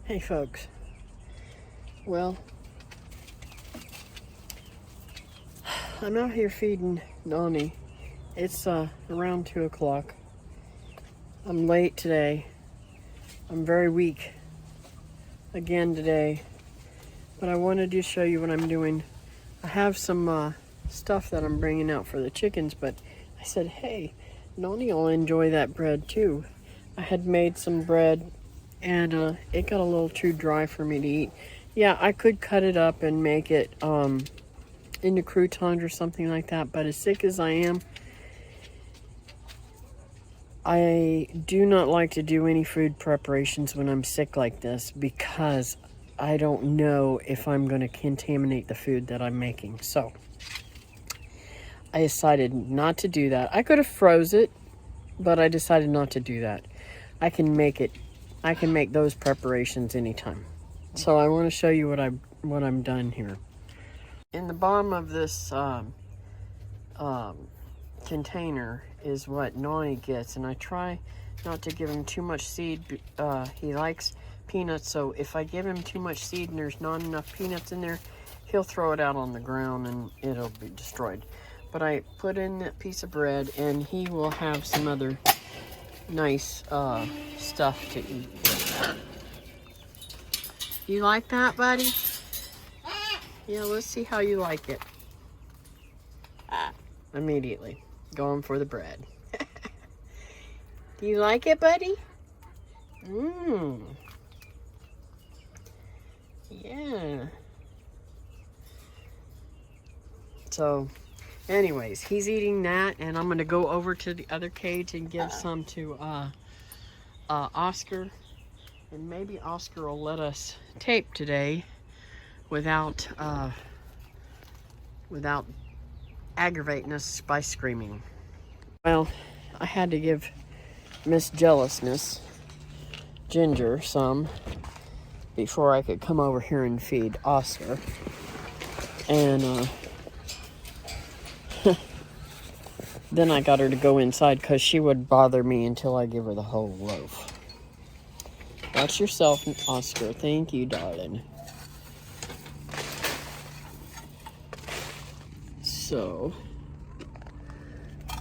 Hey folks, well, I'm out here feeding Nani. It's around 2 o'clock. I'm late today. I'm very weak again today, but I wanted to show you what I'm doing. I have some stuff that I'm bringing out for the chickens, but I said, hey, Nani will enjoy that bread too. I had made some bread and it got a little too dry for me to eat. Yeah, I could cut it up and make it into croutons or something like that, but as sick as I am, I do not like to do any food preparations when I'm sick like this because I don't know if I'm going to contaminate the food that I'm making. So I decided not to do that. I could have froze it, but I decided not to do that. I can make those preparations anytime. So I want to show you what I'm done here. In the bottom of this container is what Nani gets, and I try not to give him too much seed. He likes peanuts, so if I give him too much seed and there's not enough peanuts in there, he'll throw it out on the ground and it'll be destroyed. But I put in that piece of bread, and he will have some other nice stuff to eat. You like that, buddy? Yeah, let's see how you like it. Immediately going for the bread. Do you like it, buddy? Yeah. So anyways, he's eating that, and I'm going to go over to the other cage and give some to Oscar. And maybe Oscar will let us tape today without aggravating us by screaming. Well, I had to give Miss Jealousness, Ginger, some before I could come over here and feed Oscar. And then I got her to go inside because she would bother me until I give her the whole loaf. Watch yourself, Oscar. Thank you, darling. So,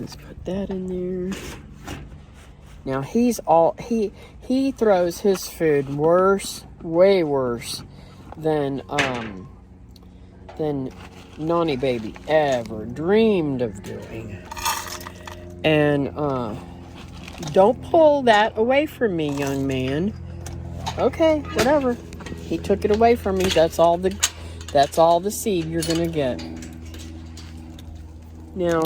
let's put that in there. Now he throws his food worse, way worse than Nani Baby ever dreamed of doing. And don't pull that away from me, young man. Okay, whatever. He took it away from me. That's all the seed you're gonna get. Now,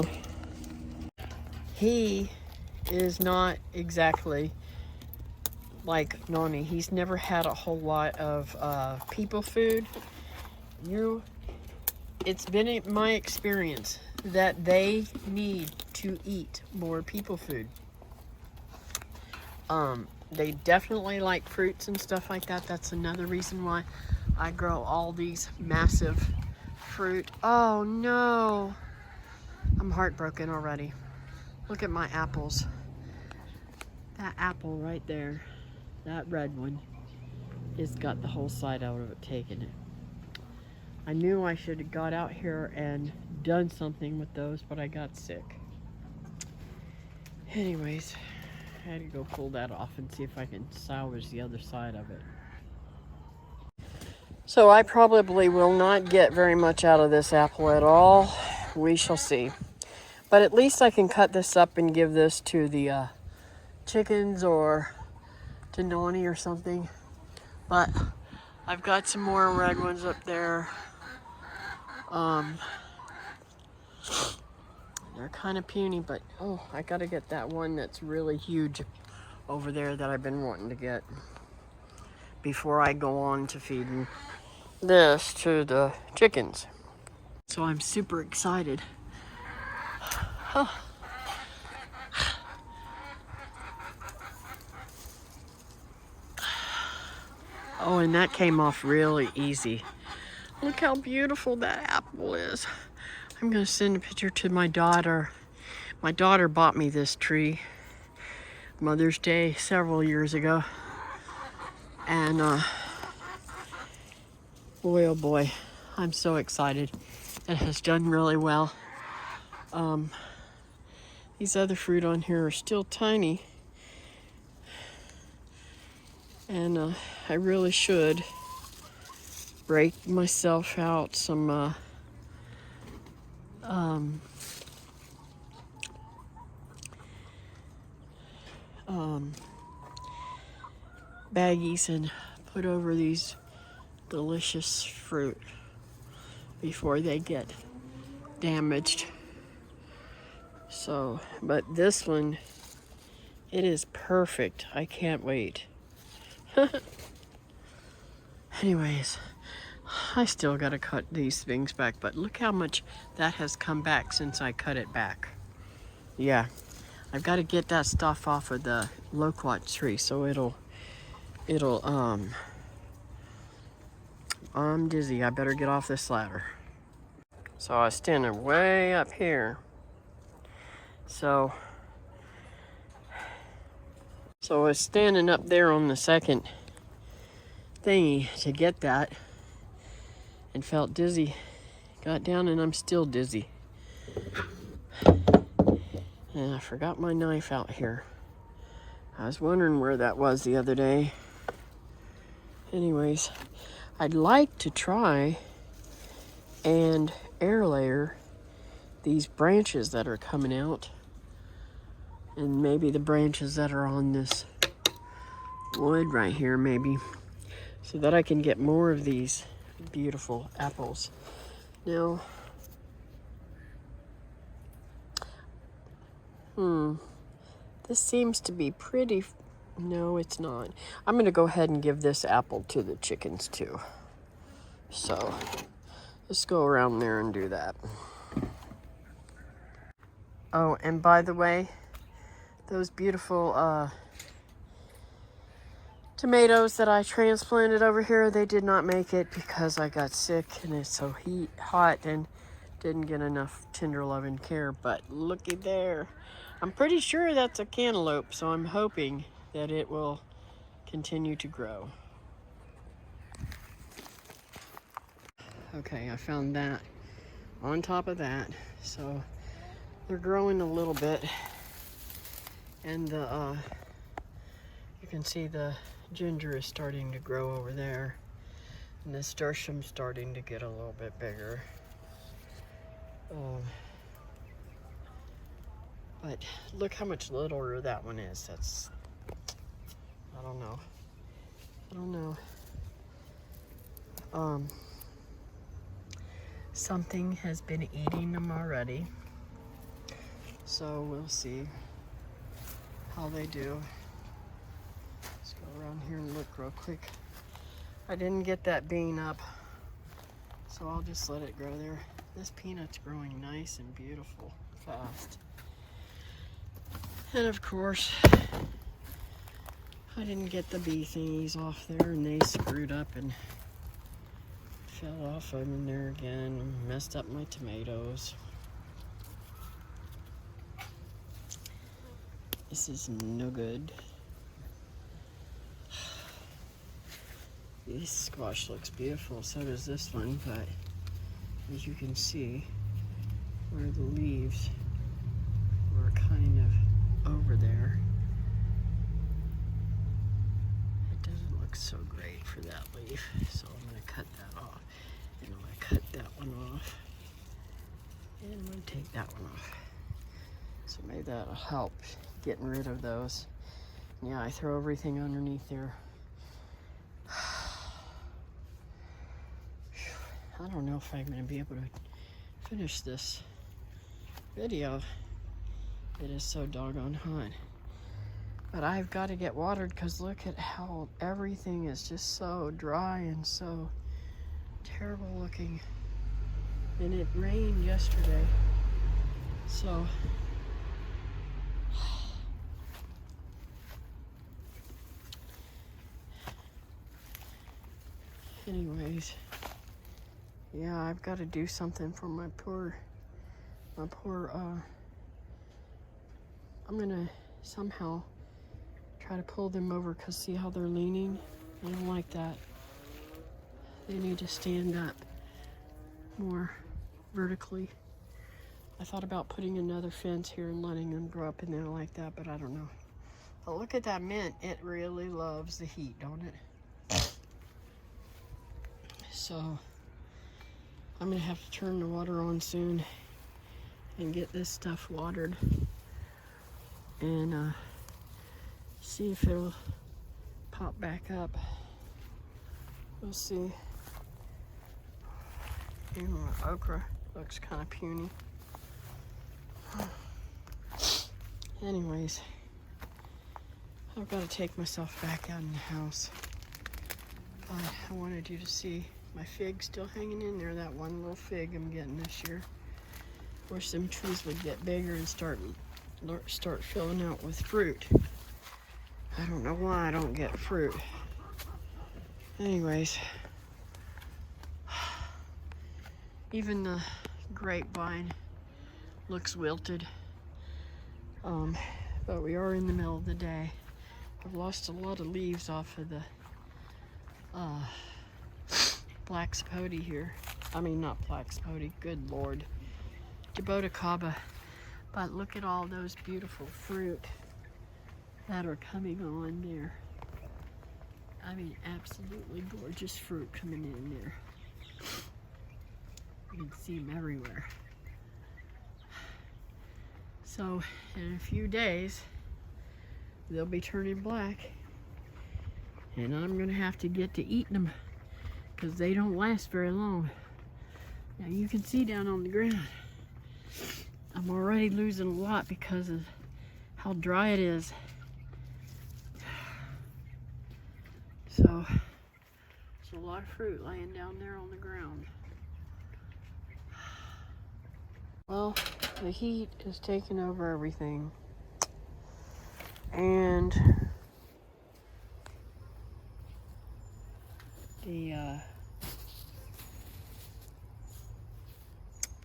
he is not exactly like Nani. He's never had a whole lot of people food. It's been in my experience that they need to eat more people food. They definitely like fruits and stuff like that. That's another reason why I grow all these massive fruit. Oh no, I'm heartbroken already. Look at my apples. That apple right there, that red one, has got the whole side out of it taken. I knew I should have got out here and done something with those, but I got sick. Anyways, I had to go pull that off and see if I can salvage the other side of it. So I probably will not get very much out of this apple at all. We shall see. But at least I can cut this up and give this to the chickens or to Nani or something. But I've got some more red ones up there. They're kind of puny, but oh, I gotta get that one that's really huge over there that I've been wanting to get before I go on to feeding this to the chickens. So I'm super excited. Oh, and that came off really easy. Look how beautiful that apple is. I'm gonna send a picture to my daughter. My daughter bought me this tree Mother's Day several years ago. And Boy, oh boy, I'm so excited. It has done really well. These other fruit on here are still tiny, and I really should break myself out some baggies and put over these delicious fruit before they get damaged. So, but this one, it is perfect. I can't wait. Anyways, I still gotta cut these things back, but look how much that has come back since I cut it back. Yeah, I've got to get that stuff off of the loquat tree so it'll I'm dizzy. I better get off this ladder. So I was standing way up here. So I was standing up there on the second thingy to get that and felt dizzy. Got down and I'm still dizzy. And I forgot my knife out here. I was wondering where that was the other day. Anyways, I'd like to try and air layer these branches that are coming out, and maybe the branches that are on this wood right here, maybe, so that I can get more of these beautiful apples. Now, this seems to be pretty. No, it's not. I'm going to go ahead and give this apple to the chickens too. So let's go around there and do that. Oh, and by the way, those beautiful tomatoes that I transplanted over here, they did not make it because I got sick and it's so hot and didn't get enough tender love and care. But looky there. I'm pretty sure that's a cantaloupe, so I'm hoping that it will continue to grow. Okay, I found that on top of that. So they're growing a little bit. And you can see the ginger is starting to grow over there. And the nasturtium's starting to get a little bit bigger. But look how much littler that one is. That's, I don't know. Something has been eating them already. So we'll see how they do. Let's go around here and look real quick. I didn't get that bean up, so I'll just let it grow there. This peanut's growing nice and beautiful, fast. And of course, I didn't get the bee thingies off there, and they screwed up and fell off in there again and messed up my tomatoes. This is no good. This squash looks beautiful, so does this one, but as you can see, where the leaves were kind of over there, it doesn't look so great for that leaf, so I'm going to cut that off. And I'm going to cut that one off, and I'm going to take that one off. So maybe that'll help getting rid of those. Yeah, I throw everything underneath there. I don't know if I'm going to be able to finish this video. It is so doggone hot. But I've got to get watered because look at how everything is just so dry and so terrible looking. And it rained yesterday. So anyways, yeah, I've got to do something for my poor, I'm gonna somehow try to pull them over because see how they're leaning? I don't like that. They need to stand up more vertically. I thought about putting another fence here and letting them grow up in there like that, but I don't know. But look at that mint. It really loves the heat, don't it? So I'm gonna have to turn the water on soon and get this stuff watered and see if it'll pop back up. We'll see. Even the okra looks kind of puny. Anyways, I've got to take myself back out in the house. I wanted you to see my fig still hanging in there, that one little fig I'm getting this year. Wish them trees would get bigger and start filling out with fruit. I don't know why I don't get fruit. Anyways, even the grapevine looks wilted. But we are in the middle of the day. I've lost a lot of leaves off of the black sapote here. I mean, not black sapote, good Lord. Jaboticaba. But look at all those beautiful fruit that are coming on there. I mean, absolutely gorgeous fruit coming in there. You can see them everywhere. So in a few days, they'll be turning black, and I'm gonna have to get to eating them because they don't last very long. Now you can see down on the ground, I'm already losing a lot because of how dry it is. So there's a lot of fruit laying down there on the ground. Well, the heat is taking over everything. And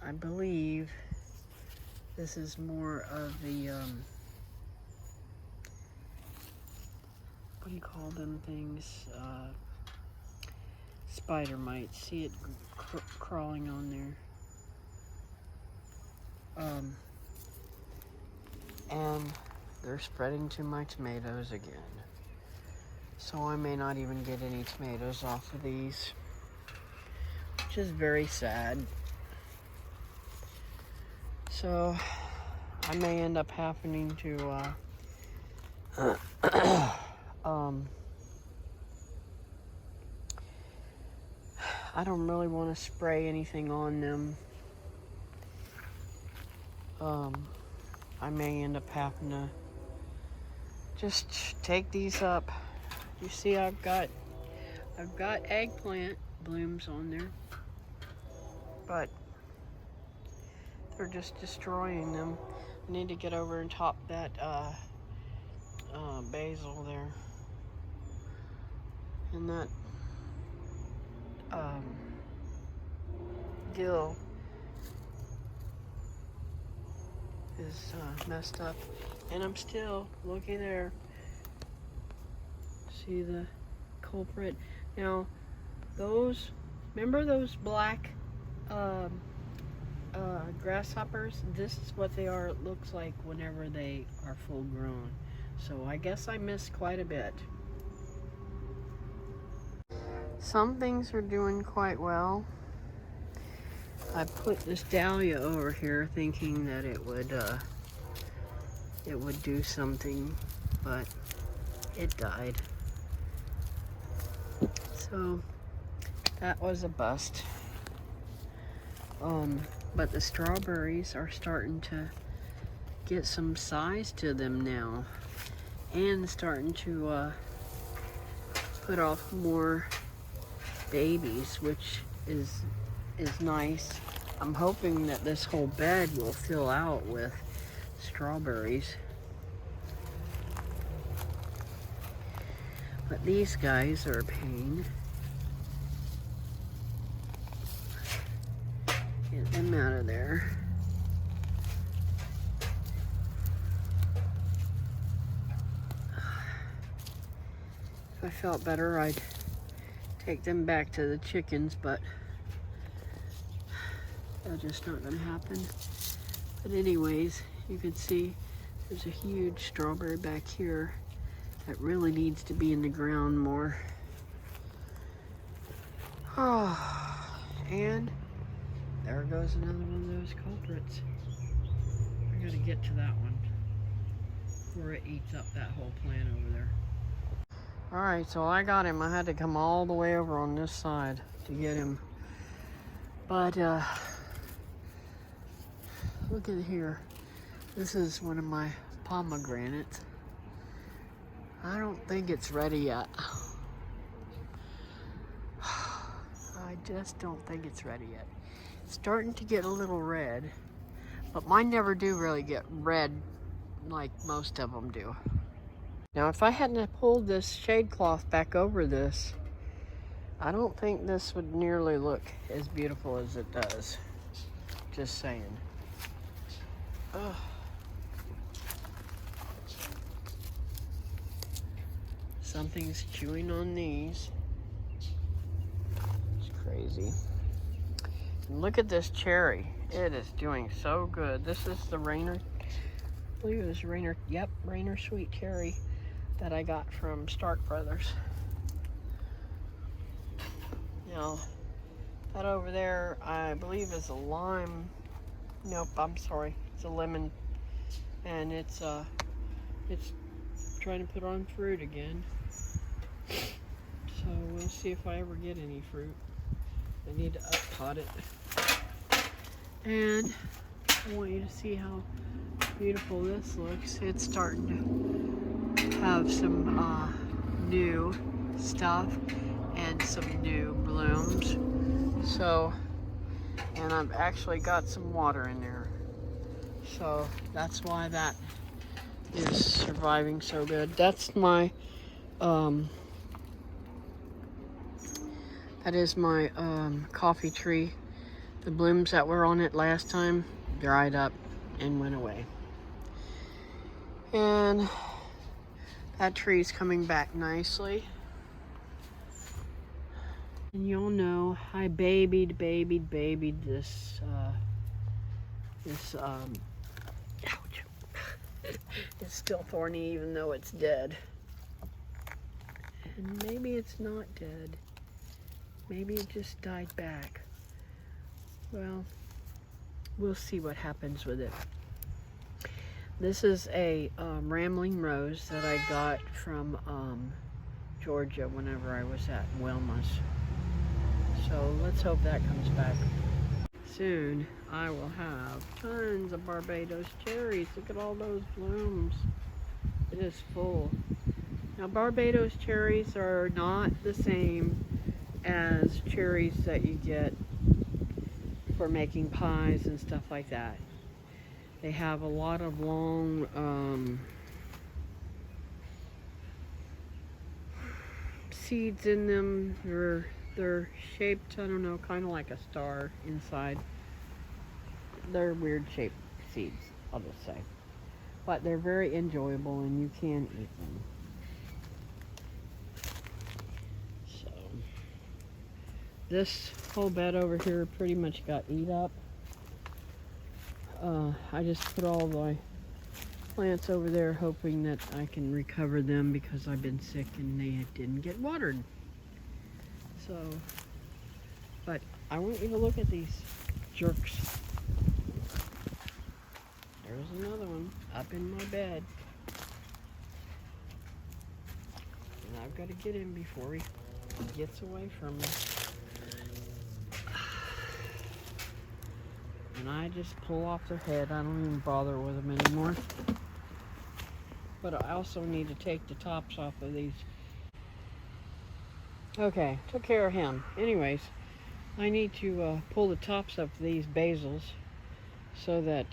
I believe this is more of the what do you call them things? Spider mites. See it crawling on there. And they're spreading to my tomatoes again. So I may not even get any tomatoes off of these, which is very sad. So I may end up having to I don't really want to spray anything on them. I may end up having to just take these up. You see, I've got eggplant blooms on there, but they're just destroying them. I need to get over and top that basil there, and that dill is messed up, and I'm still looking there. See the culprit. Now, remember those black grasshoppers? This is what they are. It looks like whenever they are full grown. So I guess I missed quite a bit. Some things are doing quite well. I put this dahlia over here thinking that it would do something, but it died. So that was a bust. But the strawberries are starting to get some size to them now, and starting to put off more babies, which is nice. I'm hoping that this whole bed will fill out with strawberries. But these guys are a pain. Get them out of there. If I felt better, I'd take them back to the chickens, but that's just not gonna happen. But anyways, you can see there's a huge strawberry back here that really needs to be in the ground more. Oh, and there goes another one of those culprits. I gotta get to that one before it eats up that whole plant over there. Alright, so I got him. I had to come all the way over on this side to get him. But, look at here. This is one of my pomegranates. I don't think it's ready yet. I just don't think it's ready yet. It's starting to get a little red, but mine never do really get red like most of them do. Now, if I hadn't have pulled this shade cloth back over this, I don't think this would nearly look as beautiful as it does. Just saying. Ugh. Something's chewing on these. It's crazy. And look at this cherry. It is doing so good. This is the Rainer, I believe it was Rainer, yep, Rainer Sweet Cherry that I got from Stark Brothers. Now, that over there, I believe is a lime. Nope, I'm sorry. It's a lemon, and it's trying to put on fruit again. So we'll see if I ever get any fruit. I need to up-pot it. And I want you to see how beautiful this looks. It's starting to have some new stuff and some new blooms. So, and I've actually got some water in there. So that's why that is surviving so good. That's my, that is my coffee tree. The blooms that were on it last time dried up and went away. And that tree's coming back nicely. And you'll know I babied this, ouch. It's still thorny even though it's dead. And maybe it's not dead. Maybe it just died back. Well, we'll see what happens with it. This is a rambling rose that I got from Georgia whenever I was at Wilma's. So let's hope that comes back. Soon I will have tons of Barbados cherries. Look at all those blooms. It is full. Now Barbados cherries are not the same as cherries that you get for making pies and stuff like that. They have a lot of long seeds in them. They're shaped, I don't know, kind of like a star inside. They're weird shaped seeds, I'll just say. But they're very enjoyable and you can eat them. So, this whole bed over here pretty much got eat up. I just put all my plants over there hoping that I can recover them because I've been sick and they didn't get watered. So, but I want you to look at these jerks. There's another one up in my bed. And I've got to get him before he gets away from me. And I just pull off their head. I don't even bother with them anymore. But I also need to take the tops off of these. Okay, took care of him. Anyways, I need to pull the tops of these basils so that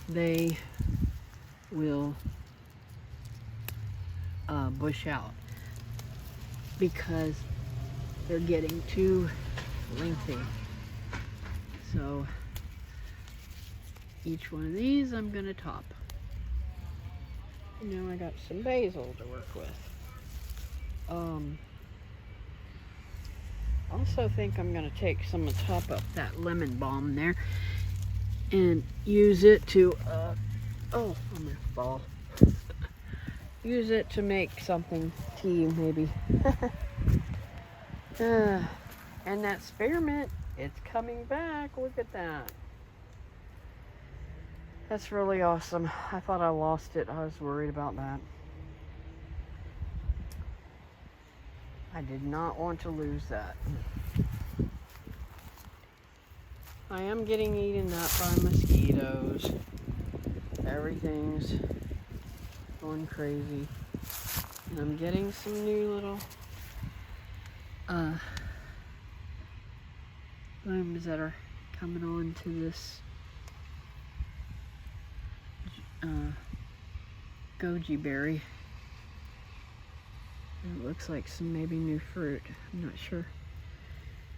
they will bush out because they're getting too lengthy. So each one of these I'm going to top. And now I got some basil to work with. also think I'm going to take some and top up that lemon balm there and use it to, oh, I'm going to fall. Use it to make something, tea maybe. And that spearmint, it's coming back. Look at that. That's really awesome. I thought I lost it. I was worried about that. I did not want to lose that. I am getting eaten up by mosquitoes. Everything's going crazy. And I'm getting some new little blooms that are coming on to this goji berry. And it looks like some maybe new fruit. I'm not sure.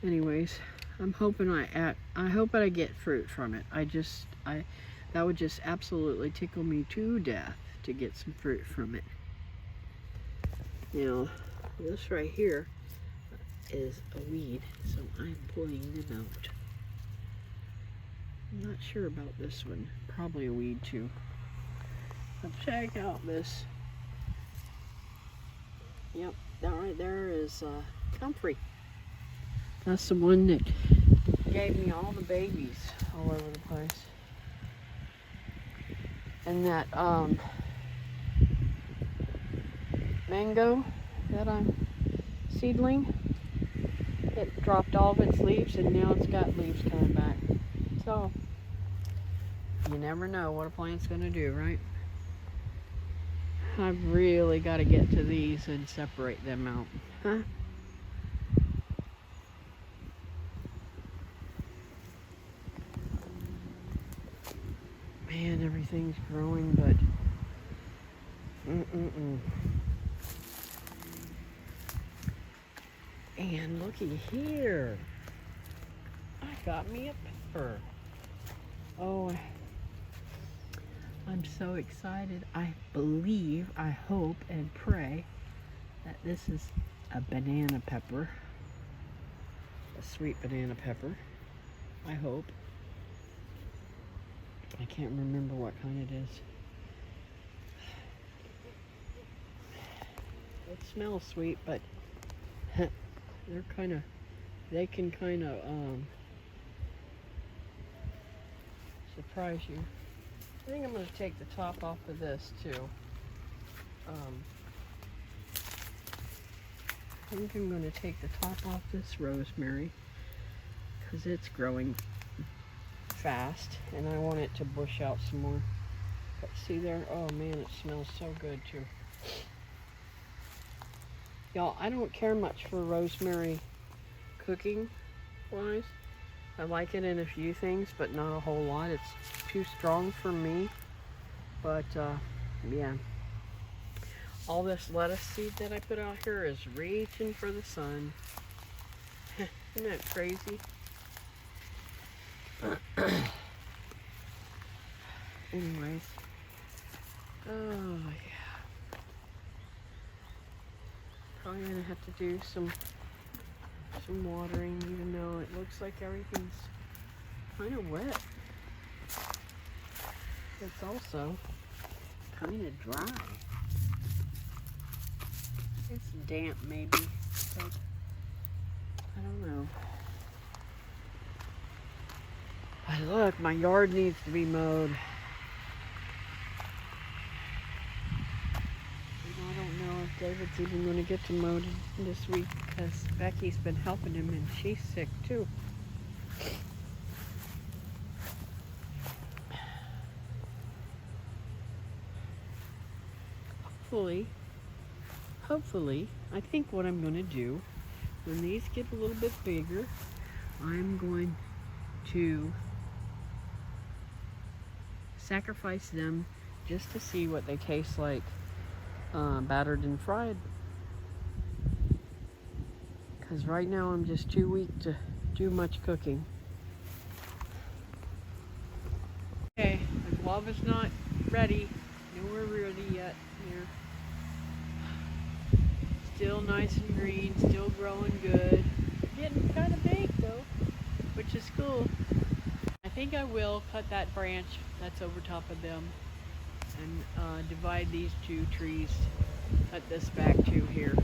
Anyways, I'm hoping I hope I get fruit from it. That would just absolutely tickle me to death to get some fruit from it. Now, this right here is a weed, so I'm pulling them out. I'm not sure about this one. Probably a weed too. But check out this. Yep, that right there is comfrey. That's the one that gave me all the babies all over the place. And that mango that I'm seedling, it dropped all of its leaves and now it's got leaves coming back. So, you never know what a plant's going to do, right? I've really got to get to these and separate them out. Huh? Man, everything's growing, but And looky here. I got me a pepper. Oh, I'm so excited. I believe, I hope, and pray that this is a banana pepper. A sweet banana pepper. I hope. I can't remember what kind it is. It smells sweet, but they can kind of surprise you. I think I'm going to take the top off of this too. I think I'm going to take the top off this rosemary because it's growing fast and I want it to bush out some more. But see there? Oh man, it smells so good too. Y'all, I don't care much for rosemary cooking wise. I like it in a few things, but not a whole lot. It's too strong for me. But yeah. All this lettuce seed that I put out here is reaching for the sun. Isn't that crazy? Anyways. Oh yeah. Probably gonna have to do some watering, even though it looks like everything's kind of wet. It's also kind of dry. It's damp maybe, but I don't know. But look, my yard needs to be mowed. I don't know if David's even going to get to mow this week because Becky's been helping him and she's sick too. Hopefully, I think what I'm going to do, when these get a little bit bigger, I'm going to sacrifice them just to see what they taste like battered and fried. Because right now I'm just too weak to do much cooking. Okay, the glove is not ready. Nowhere ready yet here. Still nice and green, still growing good. Getting think I will cut that branch that's over top of them and divide these two trees. Cut this back too here.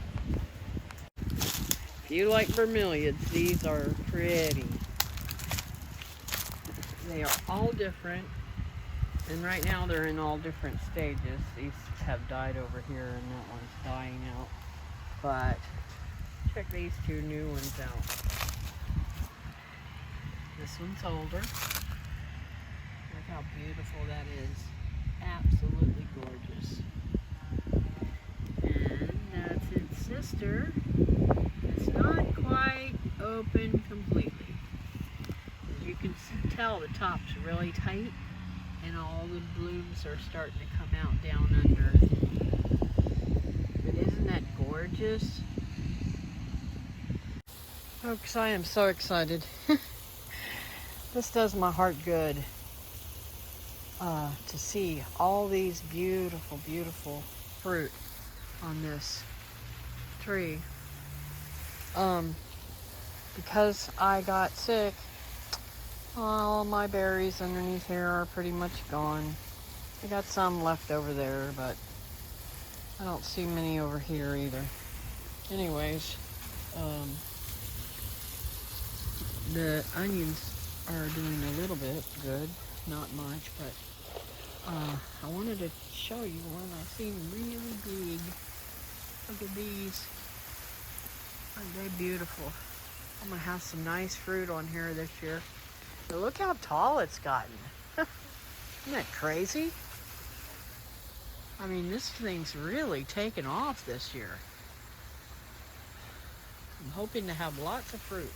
If you like bromeliads, these are pretty. They are all different, and right now they're in all different stages. These have died over here and that one's dying out. But check these two new ones out. This one's older. Look how beautiful that is. Absolutely gorgeous. And that's its sister. It's not quite open completely. As you can tell, the top's really tight and all the blooms are starting to come out down under. But isn't that gorgeous? Folks, I am so excited. This does my heart good to see all these beautiful, beautiful fruit on this tree. Because I got sick, all my berries underneath here are pretty much gone. I got some left over there, but I don't see many over here either. Anyways, the onions are doing a little bit good, not much, but I wanted to show you one I seen really big. Look at these. Aren't they beautiful? I'm gonna have some nice fruit on here this year. But look how tall it's gotten. Isn't that crazy? I mean, this thing's really taken off this year. I'm hoping to have lots of fruit.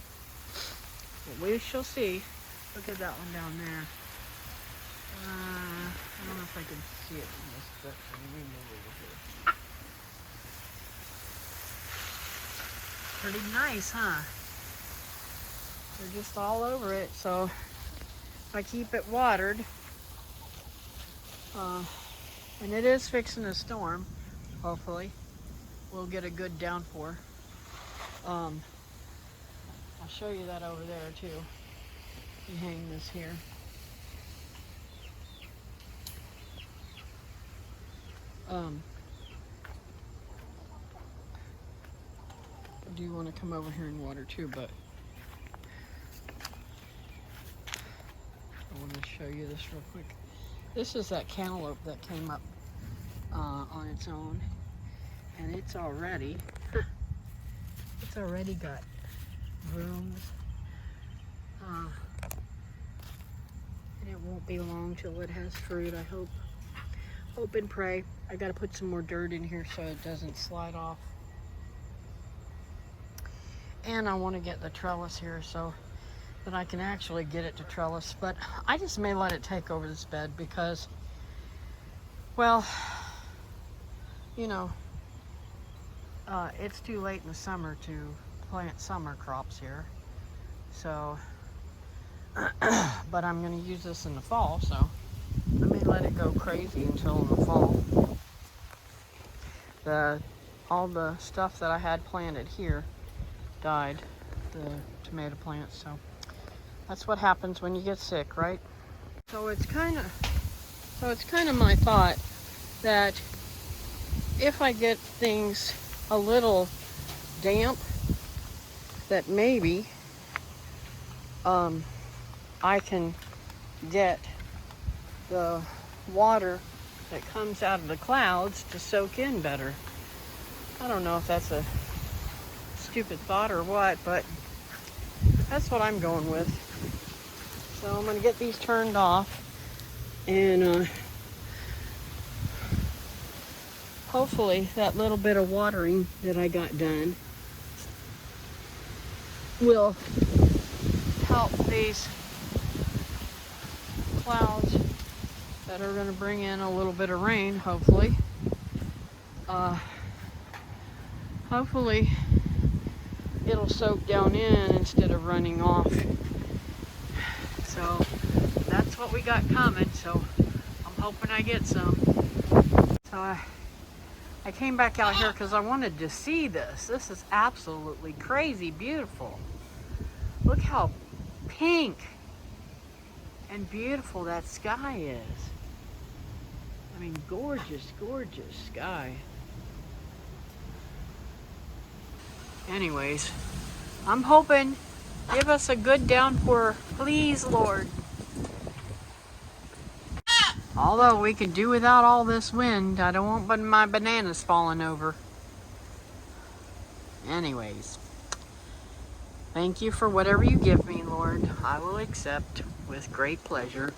But we shall see. Look at that one down there. I don't know if I can see it in this direction. Let me move over here. Pretty nice, huh? They're just all over it, so if I keep it watered, and it is fixing a storm, hopefully, we'll get a good downpour. I'll show you that over there too. You hang this here. I do want to come over here and water too, but I want to show you this real quick. This is that cantaloupe that came up on its own, and it's already got blooms. And it won't be long till it has fruit, I hope. Hope and pray. I gotta put some more dirt in here so it doesn't slide off. And I want to get the trellis here so that I can actually get it to trellis. But I just may let it take over this bed because, well, you know, it's too late in the summer to plant summer crops here. So, but I'm going to use this in the fall, so I may let it go crazy until in the fall. All the stuff that I had planted here died, the tomato plants, so that's what happens when you get sick, right? So it's kind of my thought that if I get things a little damp, that maybe I can get the water that comes out of the clouds to soak in better. I don't know if that's a stupid thought or what, but that's what I'm going with. So I'm going to get these turned off, and hopefully that little bit of watering that I got done will help these clouds that are going to bring in a little bit of rain, hopefully. Hopefully it'll soak down in instead of running off. So that's what we got coming, so I'm hoping I get some. So I came back out here because I wanted to see this. This is absolutely crazy beautiful. Look how pink And beautiful that sky is. I mean, gorgeous, gorgeous sky. Anyways, I'm hoping, give us a good downpour, please, Lord. Although we could do without all this wind, I don't want my bananas falling over. Anyways, thank you for whatever you give me, Lord. I will accept with great pleasure.